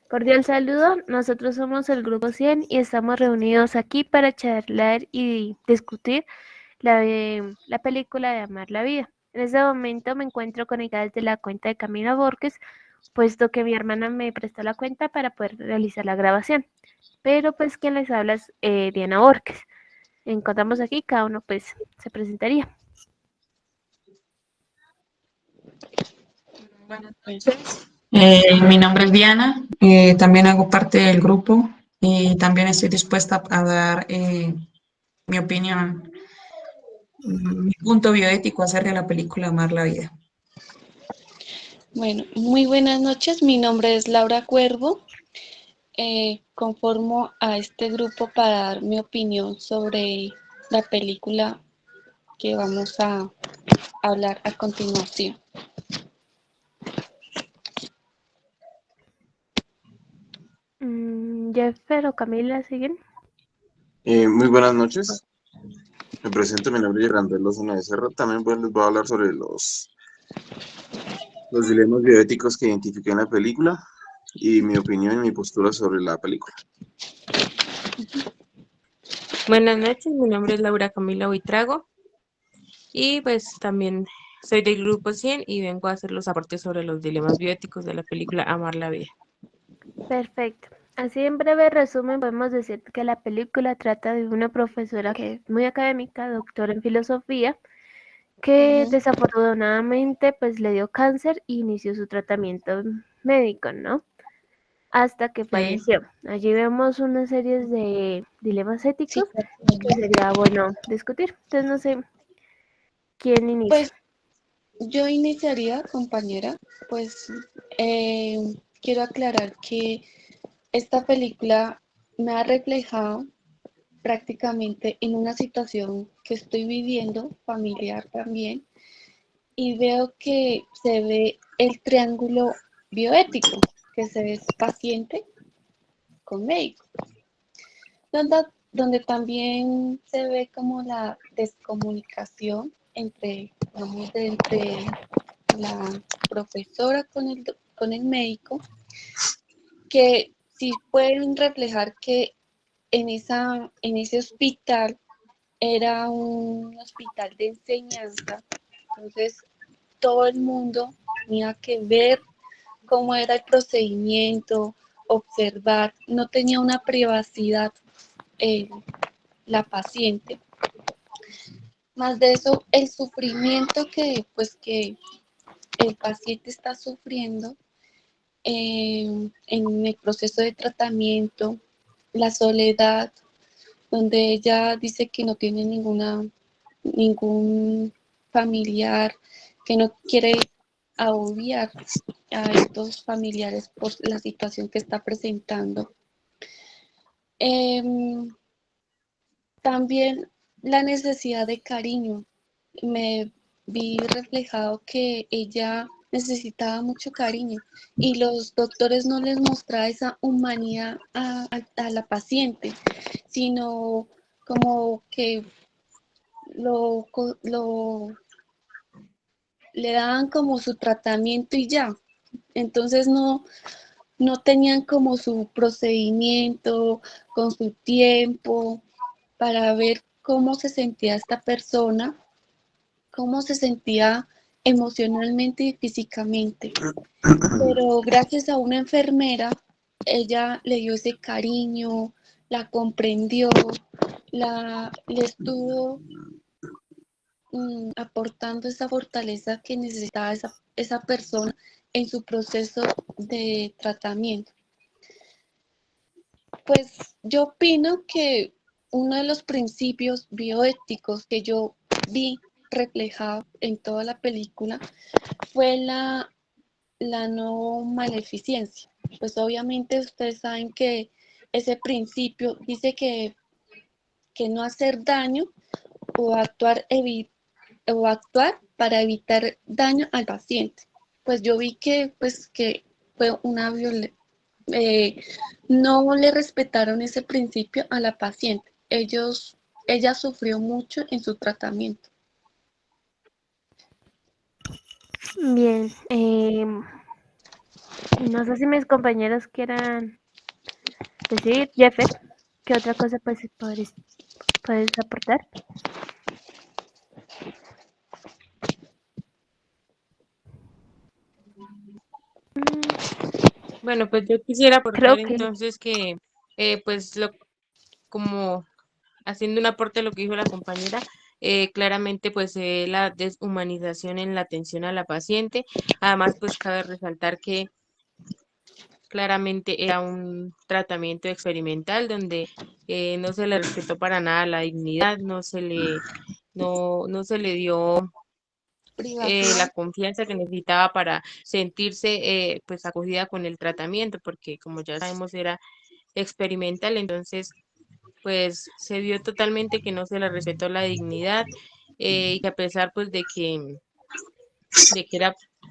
Cordial saludo, nosotros somos el Grupo 100 y estamos reunidos aquí para charlar y discutir la película de Amar la Vida. En este momento me encuentro conectada desde la cuenta de Camila Borges, puesto que mi hermana me prestó la cuenta para poder realizar la grabación. Pero pues quien les habla es Diana Borges. Encontramos aquí, cada uno pues se presentaría. Buenas noches. Mi nombre es Diana, también hago parte del grupo y también estoy dispuesta a dar mi opinión, mi punto bioético acerca de la película Amar la Vida. Bueno, muy buenas noches. Mi nombre es Laura Cuervo. Conformo a este grupo para dar mi opinión sobre la película que vamos a hablar a continuación. Jeffer o Camila, ¿siguen? Muy buenas noches. Me presento, mi nombre es Randall Lozano de Cerro. También pues, les voy a hablar sobre los dilemas bioéticos que identifiqué en la película y mi opinión y mi postura sobre la película. Buenas noches, mi nombre es Laura Camila Buitrago y pues también soy del Grupo 100 y vengo a hacer los aportes sobre los dilemas bioéticos de la película Amar la Vida. Perfecto. Así en breve resumen podemos decir que la película trata de una profesora que es muy académica, doctora en filosofía, que desafortunadamente pues le dio cáncer e inició su tratamiento médico, ¿no? Hasta que Sí, falleció. Allí vemos una serie de dilemas éticos que Situaciones. sería bueno discutir. Entonces no sé quién inicia. Pues yo iniciaría, compañera, pues quiero aclarar que esta película me ha reflejado prácticamente en una situación que estoy viviendo, familiar también, y veo que se ve el triángulo bioético, que se ve paciente con médico, donde también se ve como la descomunicación entre la profesora con el médico, que sí pueden reflejar que en ese hospital era un hospital de enseñanza, entonces todo el mundo tenía que ver cómo era el procedimiento, observar, no tenía una privacidad eh, la paciente. Más de eso, el sufrimiento que el paciente está sufriendo en el proceso de tratamiento, la soledad, donde ella dice que no tiene ningún familiar, que no quiere agobiar a estos familiares por la situación que está presentando. Em, También la necesidad de cariño. Me vi reflejado que ella necesitaba mucho cariño y los doctores no les mostraba esa humanidad a la paciente, sino como que lo, lo le daban como su tratamiento y ya. Entonces no tenían como su procedimiento con su tiempo para ver cómo se sentía esta persona, cómo se sentía emocionalmente y físicamente. Pero gracias a una enfermera, ella le dio ese cariño, la comprendió, le estuvo aportando esa fortaleza que necesitaba esa persona en su proceso de tratamiento. Pues yo opino que uno de los principios bioéticos que yo vi reflejado en toda la película fue la no maleficencia. Pues obviamente ustedes saben que ese principio dice que no hacer daño o actuar para evitar daño al paciente. Pues yo vi que fue una violencia. No le respetaron ese principio a la paciente. Ella sufrió mucho en su tratamiento. Bien, No sé si mis compañeros quieran decir, Jeffer, ¿qué otra cosa puedes aportar? Bueno, pues yo quisiera Creo aportar que entonces que, pues, como haciendo un aporte a lo que dijo la compañera, claramente, pues, la deshumanización en la atención a la paciente. Además, pues, cabe resaltar que claramente era un tratamiento experimental donde no se le respetó para nada la dignidad, no se le dio la Privacidad. confianza que necesitaba para sentirse pues acogida con el tratamiento, porque como ya sabemos era experimental, entonces pues se vio totalmente que no se le respetó la dignidad, y que a pesar pues de que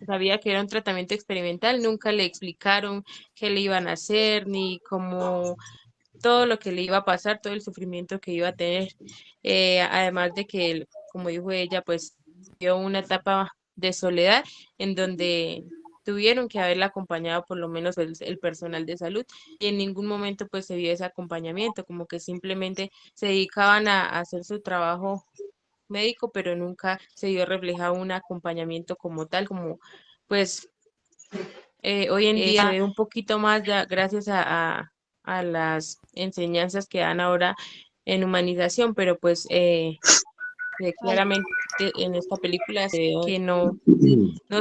sabía que era un tratamiento experimental, nunca le explicaron qué le iban a hacer, ni cómo todo lo que le iba a pasar, todo el sufrimiento que iba a tener. Además de que, como dijo ella, pues dio una etapa de soledad en donde tuvieron que haberla acompañado por lo menos el personal de salud, y en ningún momento pues se vio ese acompañamiento, como que simplemente se dedicaban a hacer su trabajo médico, pero nunca se vio reflejado un acompañamiento como tal, como pues hoy en día se ve un poquito más ya gracias a las enseñanzas que dan ahora en humanización, pero pues Ay, claramente en esta película se ve que no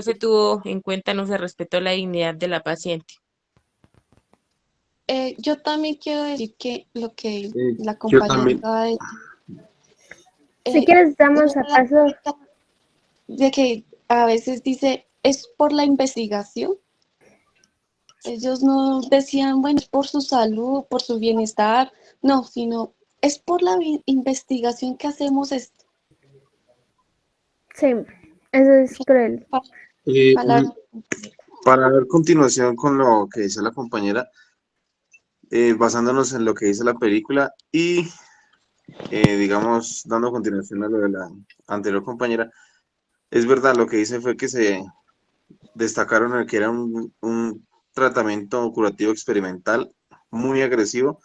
se tuvo en cuenta, no se respetó la dignidad de la paciente. yo también quiero decir que lo que la Yo compañera también, acaba de decir, si quieres ella damos a me da paso. cuenta de que a veces dice, es por la investigación. Ellos no decían, bueno, es por su salud, por su bienestar, no, sino es por la investigación que hacemos esto. Sí, eso es cruel. Pa- eh, Palabra. para dar continuación con lo que dice la compañera, basándonos en lo que dice la película y, digamos, dando continuación a lo de la anterior compañera, es verdad, lo que dice fue que se destacaron en el que era un tratamiento curativo experimental muy agresivo,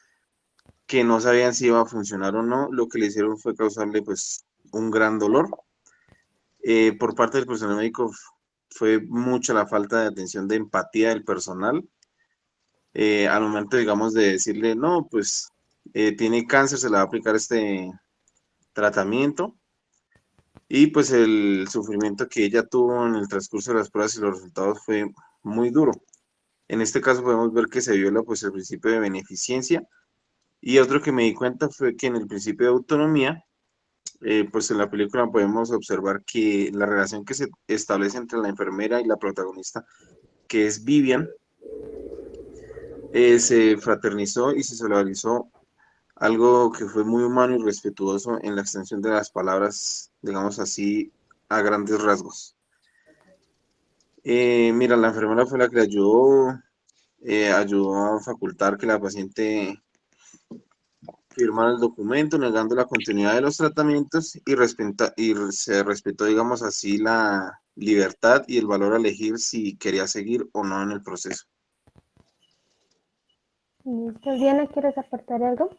que no sabían si iba a funcionar o no. Lo que le hicieron fue causarle pues un gran dolor. Por parte del personal médico fue mucha la falta de atención, de empatía del personal, al momento, digamos, de decirle, no, pues tiene cáncer, se le va a aplicar este tratamiento. Y pues el sufrimiento que ella tuvo en el transcurso de las pruebas y los resultados fue muy duro. En este caso podemos ver que se viola pues el principio de beneficencia, y otro que me di cuenta fue que en el principio de autonomía, pues en la película podemos observar que la relación que se establece entre la enfermera y la protagonista, que es Vivian, se fraternizó y se solidarizó, algo que fue muy humano y respetuoso en la extensión de las palabras, digamos así, a grandes rasgos. Mira, la enfermera fue la que le ayudó a facultar que la paciente firmara el documento negando la continuidad de los tratamientos, y se respetó, digamos así, la libertad y el valor a elegir si quería seguir o no en el proceso. ¿Listo? Diana, ¿quieres aportar algo?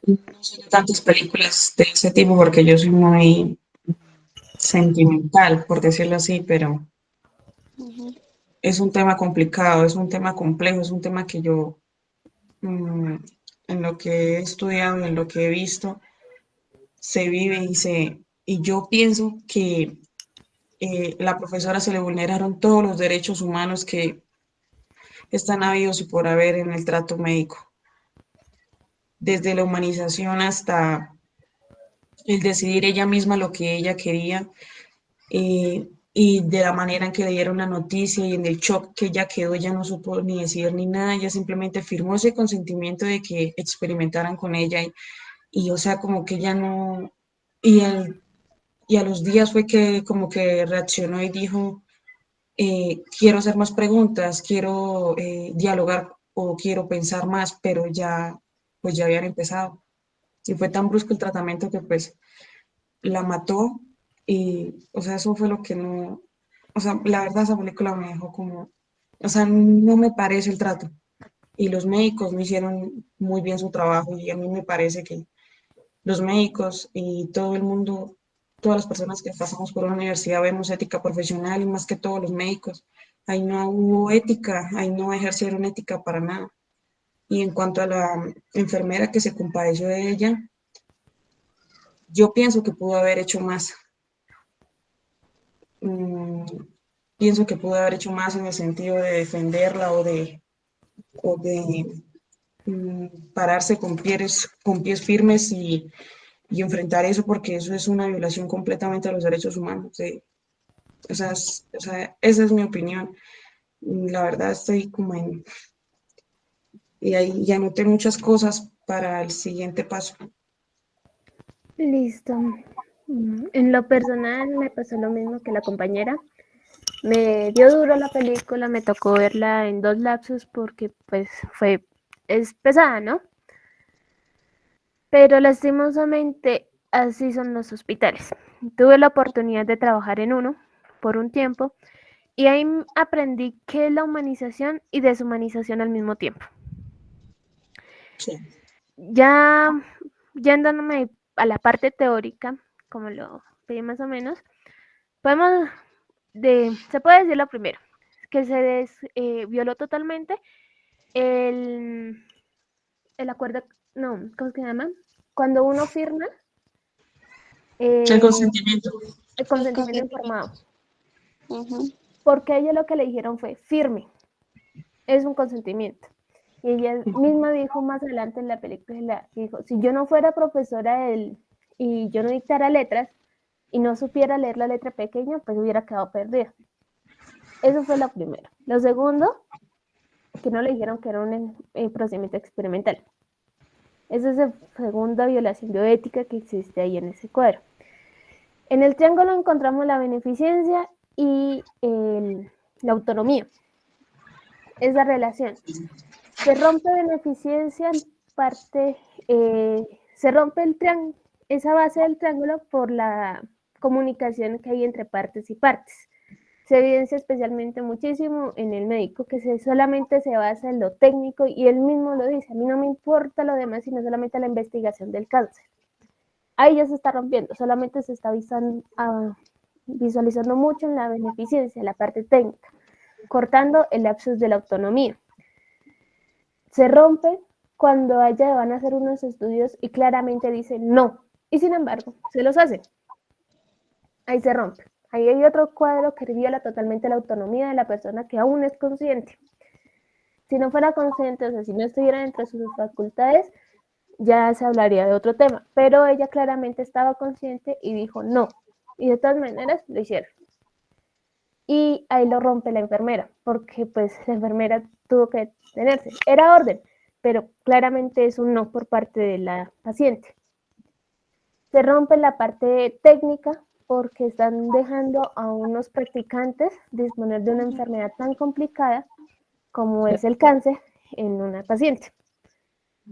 No soy de tantas películas de ese tipo porque yo soy muy sentimental, por decirlo así, pero Ujú. es un tema complicado, es un tema complejo, es un tema que yo, mm, en lo que he estudiado y en lo que he visto, se vive y yo pienso que la profesora se le vulneraron todos los derechos humanos que están habidos y por haber en el trato médico, desde la humanización hasta el decidir ella misma lo que ella quería, y de la manera en que le dieron la noticia y en el shock que ella quedó, ella no supo ni decir ni nada, ella simplemente firmó ese consentimiento de que experimentaran con ella y o sea, como que ella no, y, el, y a los días fue que como que reaccionó y dijo, quiero hacer más preguntas, quiero dialogar o quiero pensar más, pero ya, pues ya habían empezado. Y fue tan brusco el tratamiento que pues la mató y, o sea, eso fue lo que no, o sea, la verdad esa película me dejó como, o sea, no me parece el trato. Y los médicos no hicieron muy bien su trabajo y a mí me parece que los médicos y todo el mundo, todas las personas que pasamos por una universidad vemos ética profesional y más que todos los médicos. Ahí no hubo ética, ahí no ejercieron ética para nada. Y en cuanto a la enfermera que se compadeció de ella, yo pienso que pudo haber hecho más. Mm, pienso que pudo haber hecho más en el sentido de defenderla o de pararse con pies firmes y enfrentar eso porque eso es una violación completamente a los derechos humanos. O sea, esa es mi opinión. La verdad estoy como en... Y ahí ya anoté muchas cosas para el siguiente paso. Listo. En lo personal me pasó lo mismo que la compañera. Me dio duro la película, me tocó verla en 2 lapsos porque pues es pesada, ¿no? Pero lastimosamente así son los hospitales. Tuve la oportunidad de trabajar en uno por un tiempo y ahí aprendí qué es la humanización y deshumanización al mismo tiempo. Sí. Ya, ya andándome a la parte teórica, como lo pedí más o menos, se puede decir lo primero, que se violó totalmente el, el acuerdo, no, ¿cómo se llama? Cuando uno firma El eh, consentimiento. el El consentimiento consentimiento. informado, Ujú. porque ellos lo que le dijeron fue firme, es un consentimiento. Y ella misma dijo más adelante en la película, dijo, si yo no fuera profesora y yo no dictara letras y no supiera leer la letra pequeña, pues hubiera quedado perdida. Eso fue lo primero. Lo segundo, que no le dijeron que era un procedimiento experimental. Esa es la segunda violación bioética que existe ahí en ese cuadro. En el triángulo encontramos la beneficencia y la autonomía. Esa relación. Se rompe beneficencia en parte, se rompe esa base del triángulo por la comunicación que hay entre partes y partes. Se evidencia especialmente muchísimo en el médico, que solamente se basa en lo técnico y él mismo lo dice, a mí no me importa lo demás, sino solamente la investigación del cáncer. Ahí ya se está rompiendo, solamente se está visualizando mucho en la beneficencia, la parte técnica, cortando el lapsus de la autonomía. Se rompe cuando ella van a hacer unos estudios y claramente dice no, y sin embargo se los hacen. Ahí se rompe. Ahí hay otro cuadro que viola totalmente la autonomía de la persona que aún es consciente. Si no fuera consciente, o sea, si no estuviera dentro de sus facultades, ya se hablaría de otro tema. Pero ella claramente estaba consciente y dijo no. Y de todas maneras lo hicieron. Y ahí lo rompe la enfermera, porque pues la enfermera tuvo que detenerse. Era orden, pero claramente es un no por parte de la paciente. Se rompe la parte técnica porque están dejando a unos practicantes disponer de una enfermedad tan complicada como es el cáncer en una paciente.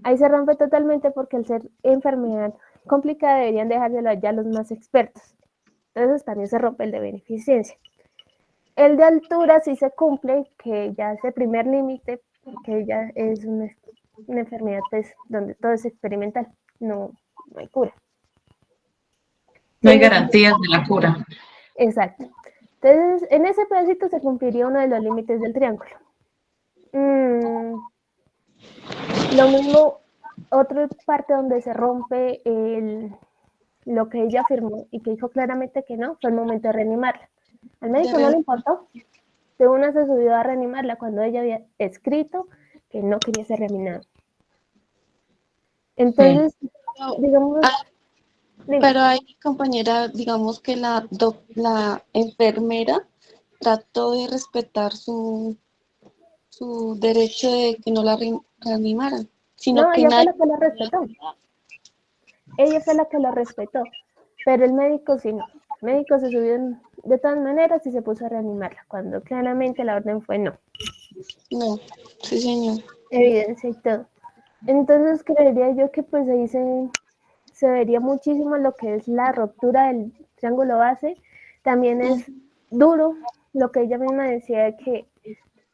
Ahí se rompe totalmente porque al ser enfermedad complicada deberían dejárselo allá a los más expertos. Entonces también se rompe el de beneficencia. El de altura sí se cumple, que ya es el primer límite, porque ya es una enfermedad pues, donde todo es experimental, no hay cura. No hay garantías de la cura. Exacto. Entonces, en ese pedacito se cumpliría uno de los límites del triángulo. Lo mismo, otra parte donde se rompe lo que ella afirmó y que dijo claramente que no, fue el momento de reanimarla. Al médico no le importó. De una se subió a reanimarla cuando ella había escrito que no quería ser reanimada. Entonces, digamos, Pero ahí, compañera, digamos que la enfermera trató de respetar su derecho de que no la reanimaran, sino no, que ella fue nadie... la que lo respetó. Ella fue la que lo respetó, pero el médico sí no. El médico se subió de todas maneras y se puso a reanimarla, cuando claramente la orden fue no. No, sí, señor. Evidencia y todo. Entonces creería yo que pues ahí se vería muchísimo lo que es la ruptura del triángulo base. También es duro lo que ella misma decía de que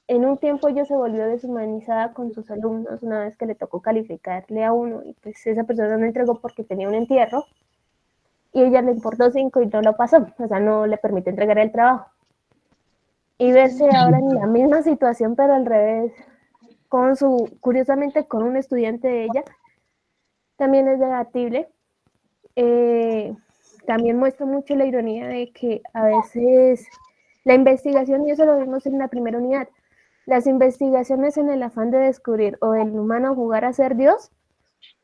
en un tiempo ella se volvió deshumanizada con sus alumnos una vez que le tocó calificarle a uno y pues esa persona no entregó porque tenía un entierro y ella le importó 5 y no lo pasó, o sea, no le permite entregar el trabajo. Y verse ahora en la misma situación pero al revés, curiosamente con un estudiante de ella, también es debatible. También muestra mucho la ironía de que a veces la investigación, y eso lo vimos en la primera unidad, las investigaciones en el afán de descubrir o el humano jugar a ser Dios,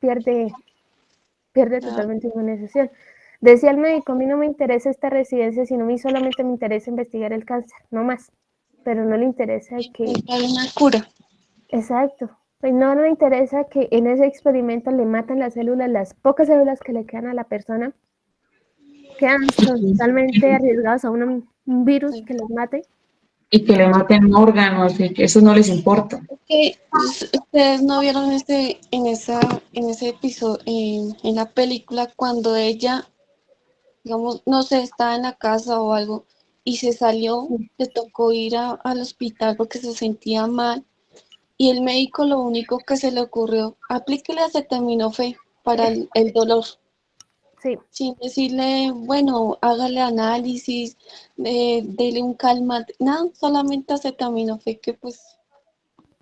pierde totalmente su organización. Decía el médico, a mí no me interesa esta residencia, sino a mí solamente me interesa investigar el cáncer, no más. Pero no le interesa que... Hay una cura. Exacto. Pues no le interesa que en ese experimento le matan las células, las pocas células que le quedan a la persona, quedan totalmente arriesgados a un virus que los mate. Y que le maten órganos y que eso no les importa. Que ustedes no vieron en ese episodio, en la película, cuando ella, digamos, no sé, estaba en la casa o algo y se salió, le tocó ir al hospital porque se sentía mal y el médico lo único que se le ocurrió, aplíquele acetaminofén para el dolor, Sí. sin decirle, bueno, hágale análisis, dele un calmante, nada, solamente acetaminofén, que pues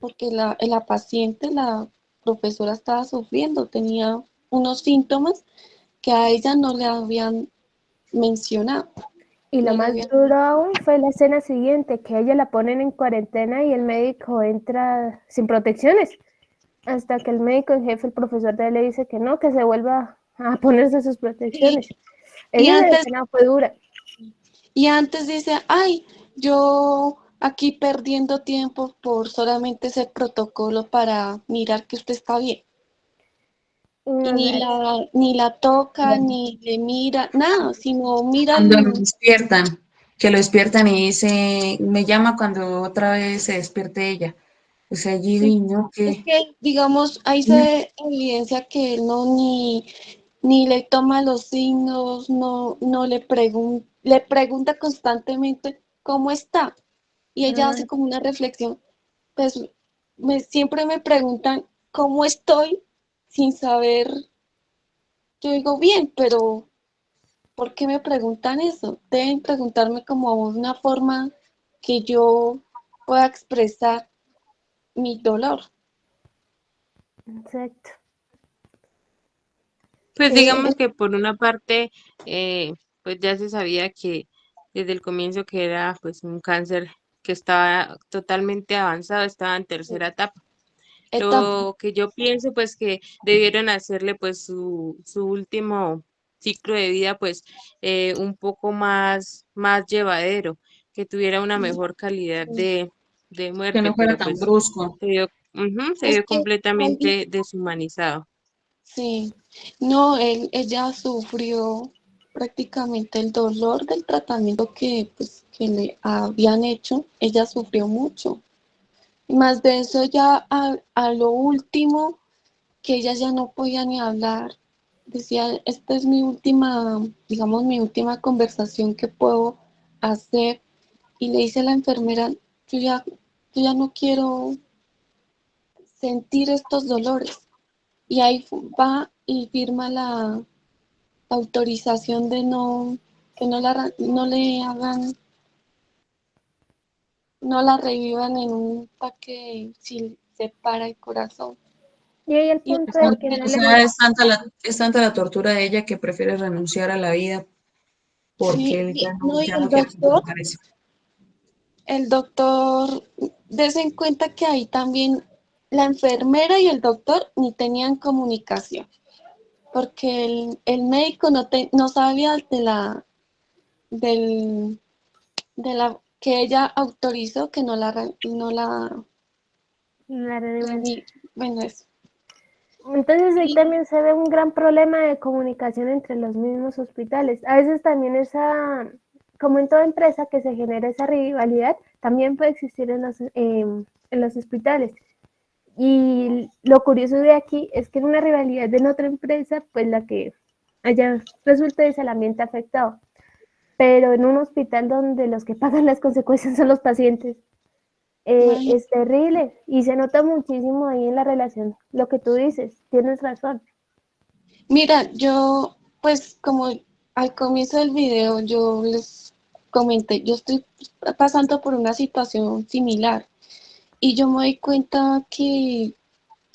porque la paciente, la profesora estaba sufriendo, tenía unos síntomas que a ella no le habían mencionado. Y lo No le más habían... duro aún fue la escena siguiente, que a ella la ponen en cuarentena y el médico entra sin protecciones, hasta que el médico en jefe, el profesor de él, le dice que no, que se vuelva a ponerse sus protecciones. Y Esa antes, escena fue dura. y antes dice, ay, yo aquí perdiendo tiempo por solamente ese protocolo para mirar que usted está bien. Y No sé, ni la toca, ni le mira, nada, sino mira Cuando lo despiertan, que lo despiertan y dice, me llama cuando otra vez se despierte ella. O sea, sí. allí no Es que... que, digamos, ahí se evidencia que él no ni le toma los signos, no le pregunta constantemente cómo está. Y ella hace como una reflexión. Pues siempre me preguntan cómo estoy sin saber. Yo digo bien, pero ¿por qué me preguntan eso? Deben preguntarme como una forma que yo pueda expresar mi dolor. exacto. Pues Eh, digamos que por una parte, pues ya se sabía que desde el comienzo que era pues un cáncer que estaba totalmente avanzado, estaba en tercera etapa. Etapa. Lo que yo pienso pues que debieron hacerle pues su último ciclo de vida pues un poco más llevadero, que tuviera una mejor calidad de que muerte, no fuera pero tan pues brusco. se Es vio que también, completamente deshumanizado. sí, no, ella sufrió prácticamente el dolor del tratamiento que, pues, que le habían hecho, ella sufrió mucho. Y más de eso, ya a lo último, que ella ya no podía ni hablar, decía, esta es mi última, digamos, mi última conversación que puedo hacer. Y le dice a la enfermera, yo ya no quiero sentir estos dolores. Y ahí va y firma la autorización de que no le hagan, no la revivan en un ataque si se para el corazón. y ahí el Y punto O de que no o le... sea, es tanta la tortura de ella que prefiere renunciar a la vida porque sí, él no, y ya no quiere soportar eso. el doctor, des en cuenta que ahí también la enfermera y el doctor ni tenían comunicación, porque el médico no sabía del, de la que ella autorizó que La reanimación. bueno, eso. Entonces ahí Y, también se ve un gran problema de comunicación entre los mismos hospitales. A veces también como en toda empresa que se genera esa rivalidad, también puede existir en los hospitales. Y lo curioso de aquí es que en una rivalidad de otra empresa, pues la que allá resulta es el ambiente afectado, pero en un hospital donde los que pagan las consecuencias son los pacientes, Imagínate. es terrible y se nota muchísimo ahí en la relación. Lo que tú dices, tienes razón. Mira, yo, pues como al comienzo del video yo les comenté, yo estoy pasando por una situación similar y yo me doy cuenta que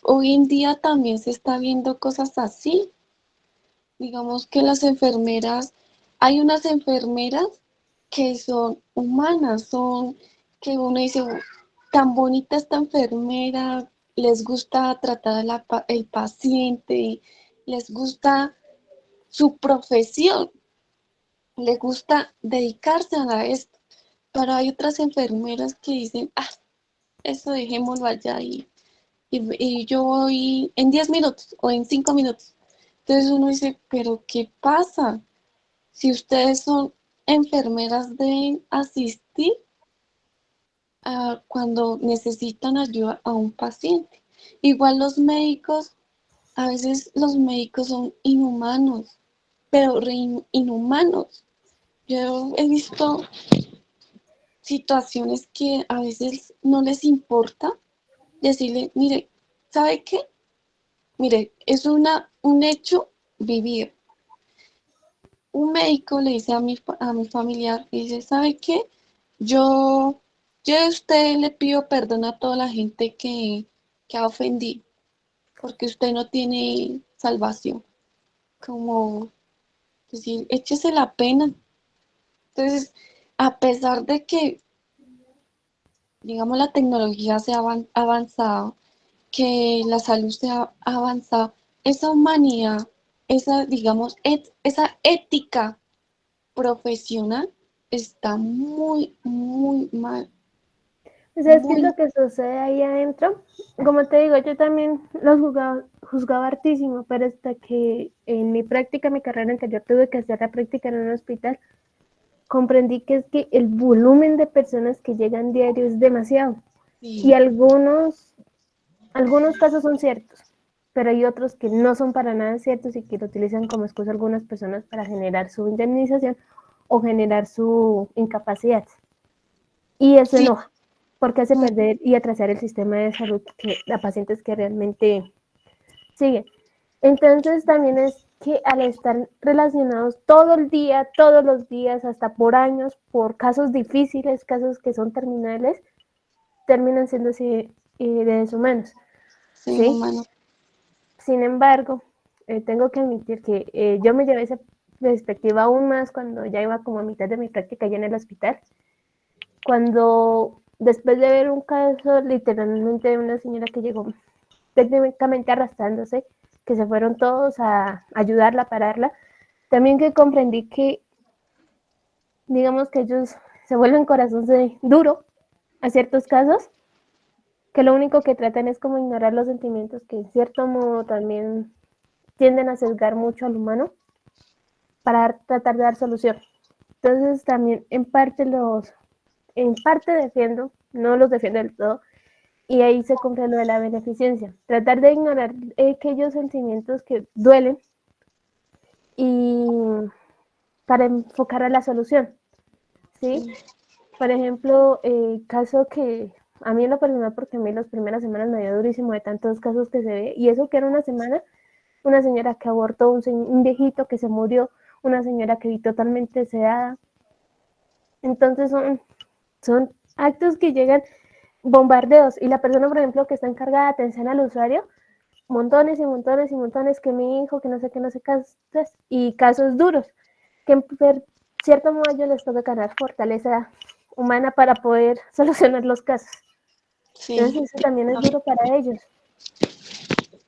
hoy en día también se está viendo cosas así. Digamos que las enfermeras, hay unas enfermeras que son humanas, son que uno dice, tan bonita esta enfermera, les gusta tratar a el paciente, les gusta su profesión, les gusta dedicarse a esto. Pero hay otras enfermeras que dicen, ah, eso dejémoslo allá y yo voy en 10 minutos o en 5 minutos. Entonces uno dice, pero ¿qué pasa? Si ustedes son enfermeras, deben asistir cuando necesitan ayuda a un paciente. Igual los médicos, a veces los médicos son inhumanos, pero inhumanos. Yo he visto situaciones que a veces no les importa decirle, mire, ¿sabe qué? Mire, es un hecho vivir. Un médico le dice a mi familiar, y dice, ¿sabe qué? Yo, yo a usted le pido perdón a toda la gente que ha ofendido, porque usted no tiene salvación. Como decir, échese la pena. Entonces, a pesar de que, digamos, la tecnología se ha avanzado, que la salud se ha avanzado, esa humanidad, esa, digamos, esa ética profesional está muy, muy mal, ¿Sabes qué es muy, lo que sucede ahí adentro? Como te digo, yo también los juzgaba hartísimo, pero hasta que en mi práctica, mi carrera anterior, tuve que hacer la práctica en un hospital, comprendí que es que el volumen de personas que llegan diario es demasiado. Y sí, algunos casos son ciertos, pero hay otros que no son para nada ciertos y que lo utilizan como excusa algunas personas para generar su indemnización o generar su incapacidad. Y eso sí, enoja, porque hace perder y atrasar el sistema de salud que, a pacientes que realmente siguen. Entonces también es que al estar relacionados todo el día, todos los días, hasta por años, por casos difíciles, casos que son terminales, terminan siendo así de deshumanos, sí, ¿sí? humano, Sin embargo, tengo que admitir que yo me llevé esa perspectiva aún más cuando ya iba como a mitad de mi práctica ya en el hospital, cuando después de ver un caso literalmente de una señora que llegó técnicamente arrastrándose, que se fueron todos a ayudarla, a pararla, también que comprendí que, digamos que ellos se vuelven corazón duro a ciertos casos, que lo único que tratan es como ignorar los sentimientos que en cierto modo también tienden a sesgar mucho al humano para tratar de dar solución. Entonces también en parte defiendo, no los defiendo del todo, y ahí se cumple lo de la beneficencia. Tratar de ignorar aquellos sentimientos que duelen y para enfocar a la solución, ¿sí? sí, Por ejemplo, caso que a mí en lo personal, porque a mí las primeras semanas me dio durísimo de tantos casos que se ve, y eso que era una señora que abortó, un viejito que se murió, una señora que vi totalmente sedada. Entonces son actos que llegan bombardeos y la persona, por ejemplo, que está encargada de atención al usuario, montones y montones y montones que mi hijo, que no sé qué, no sé qué, y casos duros, que en cierto modo a ellos les toca ganar fortaleza humana para poder solucionar los casos. sí, Entonces eso también es duro para ellos.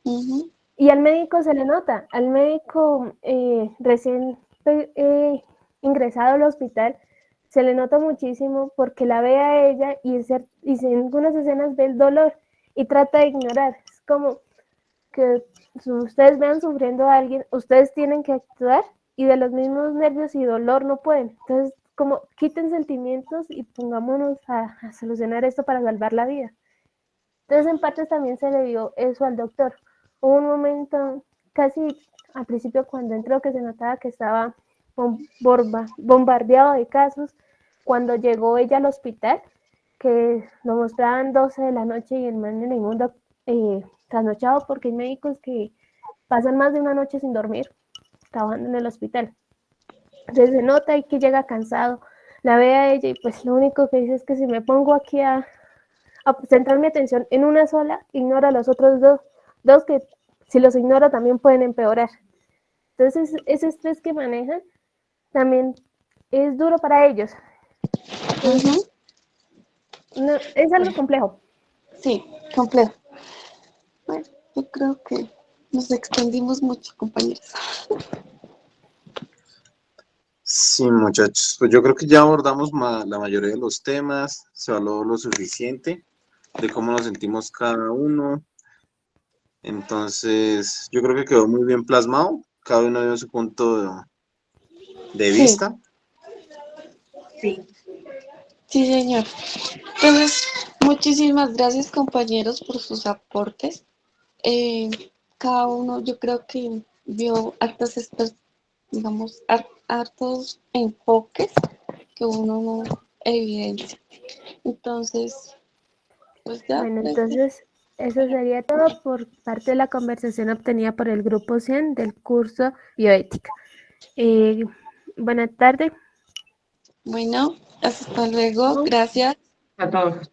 ujú, Y al médico se le nota, al médico recién ingresado al hospital, se le nota muchísimo porque la ve a ella y en algunas escenas ve el dolor y trata de ignorar. Es como que si ustedes vean sufriendo a alguien, ustedes tienen que actuar y de los mismos nervios y dolor no pueden. Entonces, como quiten sentimientos y pongámonos a solucionar esto para salvar la vida. Entonces, en parte también se le dio eso al doctor. Hubo un momento casi al principio cuando entró que se notaba que estaba bombardeado de casos. Cuando llegó ella al hospital, que lo mostraban 12 de la noche y el man en el mundo trasnochado, porque hay médicos que pasan más de una noche sin dormir trabajando en el hospital. Entonces se nota y que llega cansado, la ve a ella y pues lo único que dice es que si me pongo aquí a centrar mi atención en una sola, ignoro a los otros dos que si los ignoro también pueden empeorar. Entonces ese estrés que manejan también es duro para ellos. Entonces, no, es algo complejo. Sí, complejo. Bueno, yo creo que nos extendimos mucho, compañeros. Sí, muchachos, pues yo creo que ya abordamos la mayoría de los temas, se habló lo suficiente de cómo nos sentimos cada uno. Entonces, yo creo que quedó muy bien plasmado, cada uno dio su punto de Sí, vista. sí, señor. Entonces, muchísimas gracias, compañeros, por sus aportes. Eh, Cada uno, yo creo que vio digamos, hartos enfoques que uno no evidencia. Entonces, pues ya, Bueno, entonces eso sería todo por parte de la conversación obtenida por el grupo 100 del curso Bioética. Buenas tardes. bueno, hasta luego, gracias. A todos.